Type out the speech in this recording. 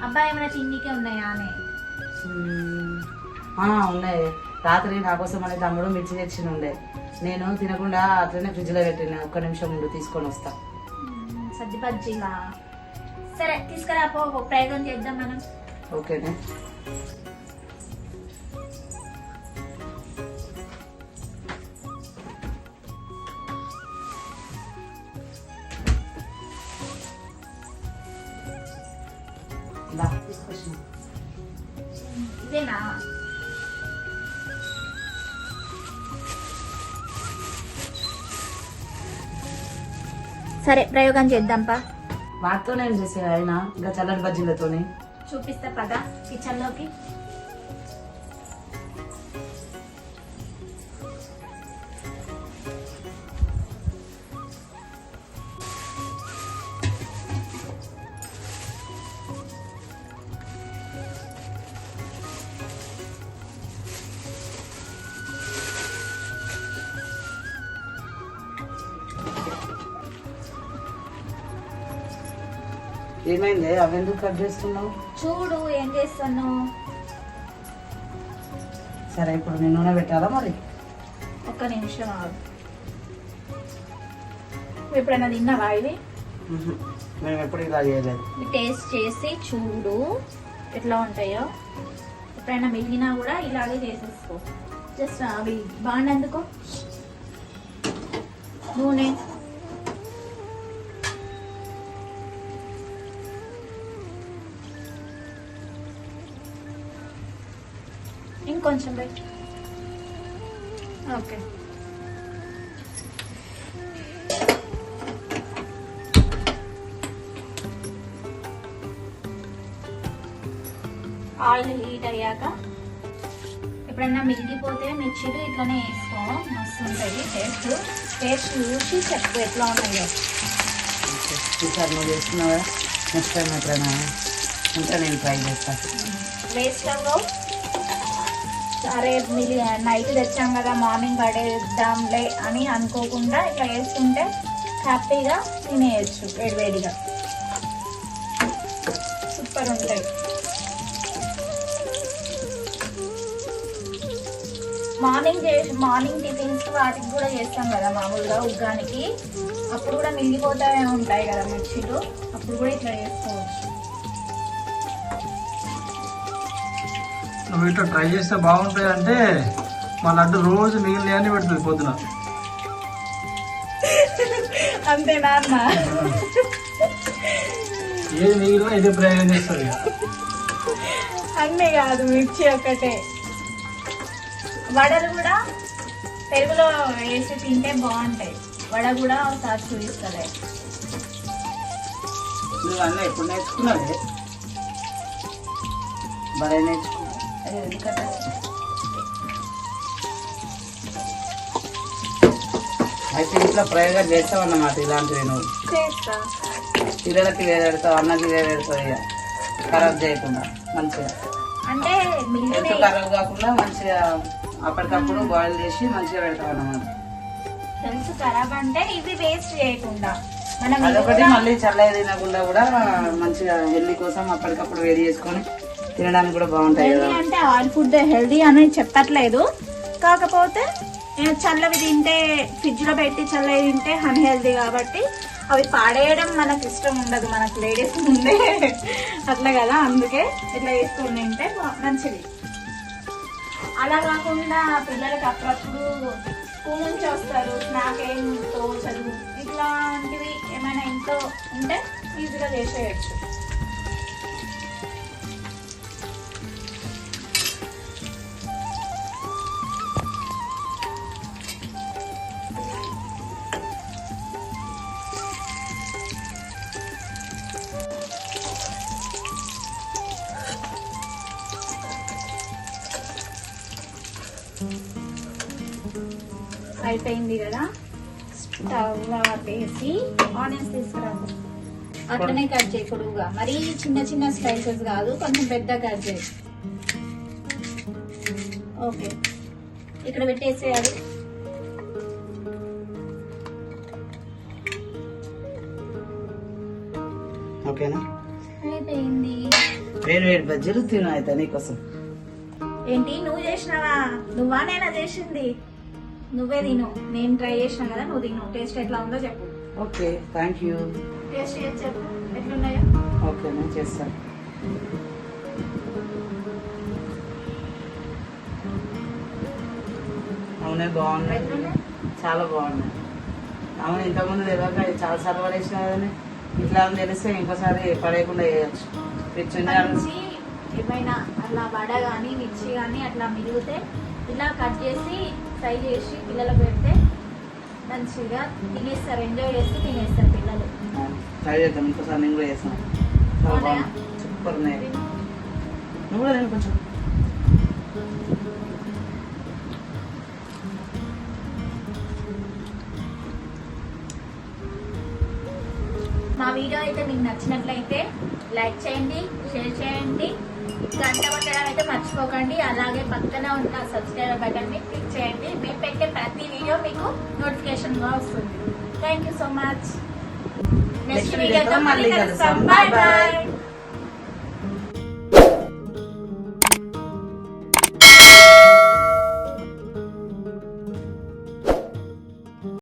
అబ్బాయి ఏమైనా తిండికే ఉన్నాయా అని? ఉన్నాయి. రాత్రి నా కోసం అనే తమ్ముడు మిర్చి తెచ్చిన ఉండే, నేను తినకుండా అట్లనే ఫ్రిడ్జ్ లో పెట్టిన. ఒక్క నిమిషం ముందు తీసుకొని వస్తా. సద్ది బజ్జీలా? సరే తీసుకురాపో, ప్రయోగం చేద్దాం మనం. ఓకేనే. తీసుకొచ్చిన ఇదేనా? సరే ప్రయోగం చేద్దాంపా. వాటితోనే ఏం చేసే ఆయన, ఇంకా చల్లటి బజ్జీలతోనే చూపిస్తా పదా కిచెన్ లోకి. ఏమైంది? అవెందుకు కట్ చేస్తున్నావు? చూడు ఏం చేస్తాను. సరే ఇప్పుడు నేను నూనె పెట్టాలా మరి? ఒక్క నిమిషం ఆగు. ఎప్పుడైనా తిన్నావా ఇవి? మేము ఎప్పుడు ఇలా చేయలేదు. టేస్ట్ చేసి చూడు ఎట్లా ఉంటాయో. ఎప్పుడైనా మిగిలినా కూడా ఇలాగే చేసేసుకో. జస్ట్ అవి బాగుండేందుకో నూనె. ఇంకొంచెం బయట. ఓకే ఆయిల్ హీట్ అయ్యాక ఎప్పుడైనా మిగిలిపోతే మిర్చిలు ఇట్లనే వేసుకో, మస్తు ఉంటుంది టేస్ట్. టేస్ట్ చూసి చెప్పు ఎట్లా ఉన్నాయో. ఈసారి నువ్వు చేస్తున్నావా? నెక్స్ట్ టైం ఎప్పుడైనా ఇంకా నేను ట్రై చేస్తాను. వేస్టల్లో అరే నైట్ తెచ్చాం కదా మార్నింగ్ పడేద్దాంలే అని అనుకోకుండా ఇట్లా వేసుకుంటే హ్యాపీగా తినేయచ్చు వేడివేడిగా. సూపర్ ఉంటాయి. మార్నింగ్ టిఫిన్స్ వాటికి కూడా చేస్తాం కదా మామూలుగా ఉగ్గానికి, అప్పుడు కూడా మిగిలిపోతూ ఉంటాయి కదా మిర్చిలు, అప్పుడు కూడా ఇట్లా చేసుకోవచ్చు. నువ్వు ఇట్లా ట్రై చేస్తే బాగుంటాయి అంటే మా లడ్డు రోజు మిగిలిన పెడుతుంది పొద్దున. అంతేనా అన్న? ఏది మిగిలిన ఇదే ప్రయోగం చేస్తుంది. అన్నీ కాదు, మిర్చి ఒక్కటే. వడలు కూడా పెరుగులో వేసి తింటే బాగుంటాయి. వడ కూడా ఒకసారి చూపిస్తుంది. నువ్వు అన్న ఎప్పుడు నేర్చుకున్నావే? భలే నేర్చుకున్నా. అయితే ఇంట్లో ప్రయోగాలు చేస్తావు అన్నమాట ఇలాంటివి. నువ్వు చేస్తా. పిల్లలకి వేరెడతావు, అన్నకి వేరెడతావు, ఇక ఖరాబ్ చేయకుండా మంచిగా. అంటే ఎంత ఖరాబ్ కాకుండా మంచిగా అప్పటికప్పుడు బాయిల్ చేసి మంచిగా పెడతావు అన్నమాట. తెలుసు ఖరాబ్ అంటే ఇవి వేస్ట్ చేయకుండా మనం అదొకటి. మళ్ళీ చల్లగా తినకుండా కూడా మంచిగా హెల్దీ కోసం అప్పటికప్పుడు వేడి చేసుకొని తినడానికి కూడా బాగుంటాయి కదా. అంటే ఆయిల్ ఫుడ్ హెల్దీ అని చెప్పట్లేదు, కాకపోతే చల్లవి తింటే ఫ్రిడ్జ్ లో పెట్టి చల్లవి తింటే అన్హెల్దీ కాబట్టి అవి పాడేయడం మనకు ఇష్టం ఉండదు, మనకు లేడీస్ ముందే అట్లా కదా, అందుకే ఇట్లా వేసుకుని తింటే మంచిది. అలా కాకుండా పిల్లలకి అప్పుడప్పుడు స్కూల్ నుంచి వస్తారు, నాకేం తోచదు, ఇట్లాంటివి ఏమైనా ఇంట్లో ఉంటే ఈజీగా చేసేయచ్చు. అయిపోయింది కదా, స్టవ్ ఆపేసి ఆనియన్స్ తీసుకురాము. అట్లనే కట్ చేయి పొడుగుగా, మరీ చిన్న చిన్న స్లైసెస్ కాదు, కొంచెం పెద్ద కట్ చేయి. ఓకే, ఇక్కడ పెట్టేసేయాలి. ఓకేనా? అయిపోయింది. వేడి వేడి బజ్జీలు తిను అయితే నీకోసం. ఏంటి నువ్వు చేసినావా? నువ్వా నేనా చేసింది? నువ్వే తిను, నేను ట్రై చేసినా కదా, నువ్వు తిను. టేస్ట్ ఎట్లా ఉందో చెప్పు. Okay, thank you. టేస్ట్ చేసి చెప్పు ఎట్లున్నాయో. ఓకే, నేను చేస్తాను. అవునే, బాగున్నాయి, ఎట్లున్నాయి? చాలా బాగున్నాయి. అవును, ఇంతకుముందు తెలియక చాలా సార్లు పడేసిన కదండి. ఇట్లా అని తెలిస్తే ఇంకోసారి పడేయకుండా చేయొచ్చు. మంచి ఏమైనా అట్లా వడ కానీ మిర్చి కానీ అట్లా మిగిలితే ఇలా కట్ చేసి ఫ్రై చేసి పిల్లలకు పెడితే మంచిగా తినేస్తారు, ఎంజాయ్ చేసి తినేస్తారు పిల్లలు. ట్రై చేద్దాం, ఇంకోసారి నేను కూడా చేస్తాను. చాలా బాగుంది, సూపర్ ఉన్నాయి. నువ్వు కూడా నేను కొంచెం మా వీడియో అయితే మీకు నచ్చినట్లయితే లైక్ చేయండి, షేర్ చేయండి, గంట కొట్టడం అయితే మర్చిపోకండి. అలాగే పక్కన ఉన్న సబ్స్క్రైబర్ బటన్ ని క్లిక్ చేయండి. మేము పెట్టే ప్రతి వీడియో మీకు నోటిఫికేషన్ గా వస్తుంది. Thank you so much. Next వీడియోతో మళ్ళీ కలుస్తాం. Bye bye.